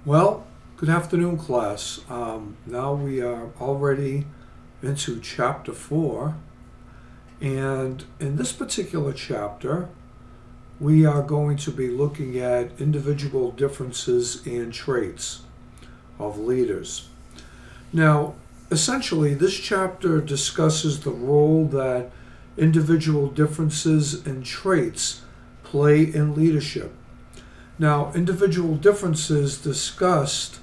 Well, good afternoon, class. Now we are already into chapter 4, and in this particular chapter, we are going to be looking at individual differences and traits of leaders. Now, essentially, this chapter discusses the role that individual differences and traits play in leadership. Now, individual differences discussed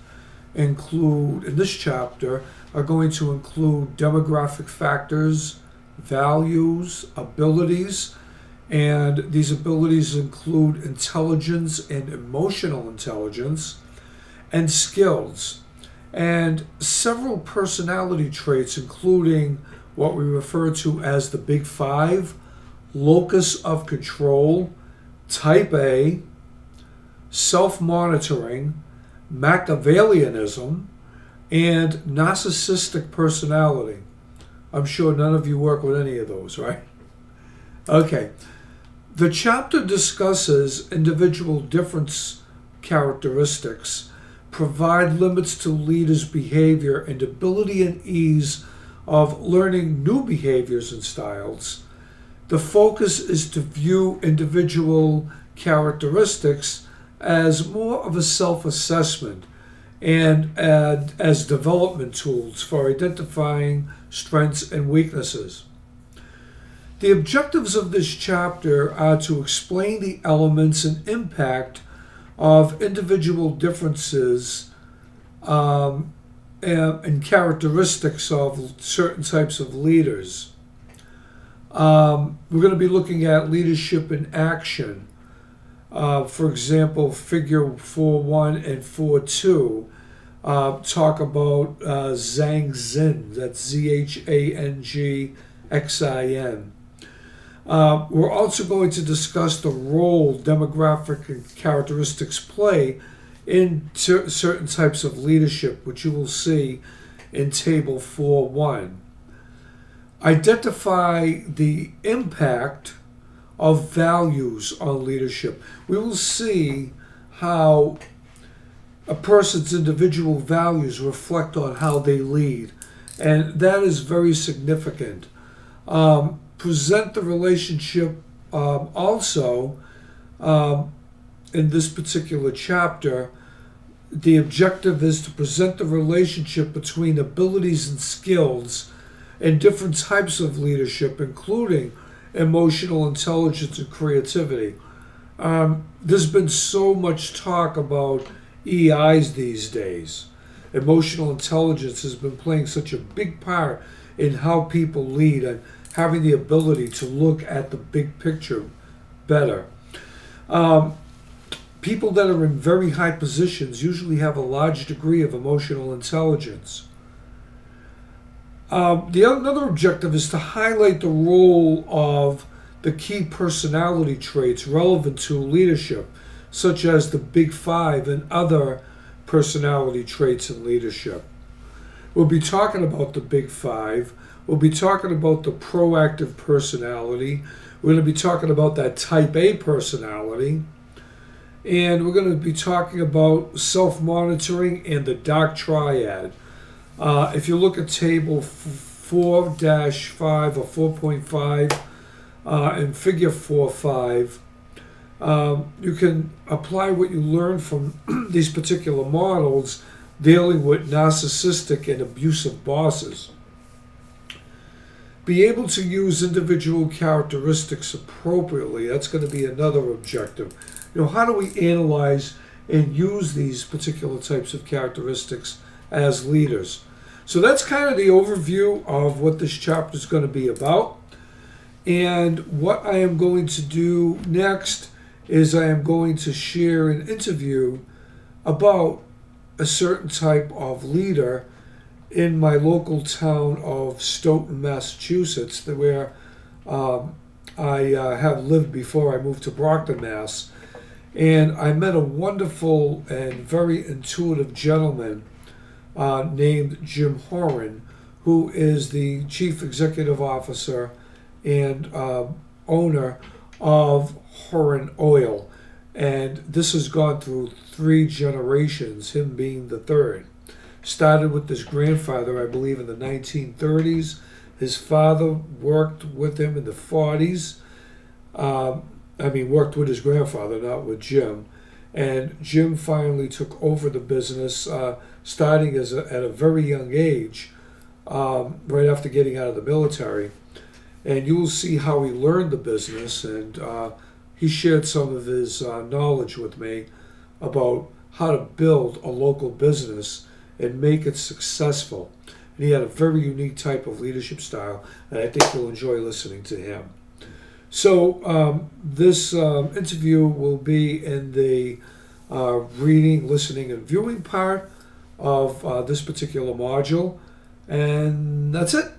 include, in this chapter, are going to include demographic factors, values, abilities, and these abilities include intelligence and emotional intelligence, and skills, and several personality traits, including what we refer to as the Big Five: locus of control, type A, self-monitoring, Machiavellianism, and narcissistic personality. I'm sure none of you work with any of those, right? Okay. The chapter discusses individual difference characteristics, provide limits to leaders' behavior, and ability and ease of learning new behaviors and styles. The focus is to view individual characteristics as more of a self-assessment and as development tools for identifying strengths and weaknesses. The objectives of this chapter are to explain the elements and impact of individual differences and characteristics of certain types of leaders. We're going to be looking at leadership in action. For example, figure 4.1 and 4.2 talk about Zhang Xin. That's Zhangxin. We're also going to discuss the role demographic and characteristics play in certain types of leadership, which you will see in Table 4.1. Identify the impact of values on leadership. We will see how a person's individual values reflect on how they lead, and that is very significant. Present the relationship also in this particular chapter. The objective is to present the relationship between abilities and skills and different types of leadership, including emotional intelligence and creativity. There's been so much talk about EIs these days. Emotional intelligence has been playing such a big part in how people lead and having the ability to look at the big picture better. People that are in very high positions usually have a large degree of emotional intelligence. Another objective is to highlight the role of the key personality traits relevant to leadership, such as the Big Five and other personality traits in leadership. We'll be talking about the Big Five. We'll be talking about the proactive personality. We're going to be talking about that Type A personality. And we're going to be talking about self-monitoring and the dark triad. If you look at table 4-5 or 4.5 and figure 4.5, you can apply what you learn from these particular models dealing with narcissistic and abusive bosses. Be able to use individual characteristics appropriately. That's going to be another objective. How do we analyze and use these particular types of characteristics as leaders? So that's kind of the overview of what this chapter is going to be about. And what I am going to do next is I am going to share an interview about a certain type of leader in my local town of Stoughton, Massachusetts, where I have lived before I moved to Brockton, Mass. And I met a wonderful and very intuitive gentleman named Jim Horan, who is the Chief Executive Officer and owner of Horan Oil. And this has gone through 3 generations, him being the third. Started with his grandfather, I believe, in the 1930s. His father worked with him in the 40s. Worked with his grandfather, not with Jim. And Jim finally took over the business, starting at a very young age, right after getting out of the military. And you will see how he learned the business, and he shared some of his knowledge with me about how to build a local business and make it successful. And he had a very unique type of leadership style, and I think you'll enjoy listening to him. So this interview will be in the reading, listening, and viewing part of this particular module. And that's it.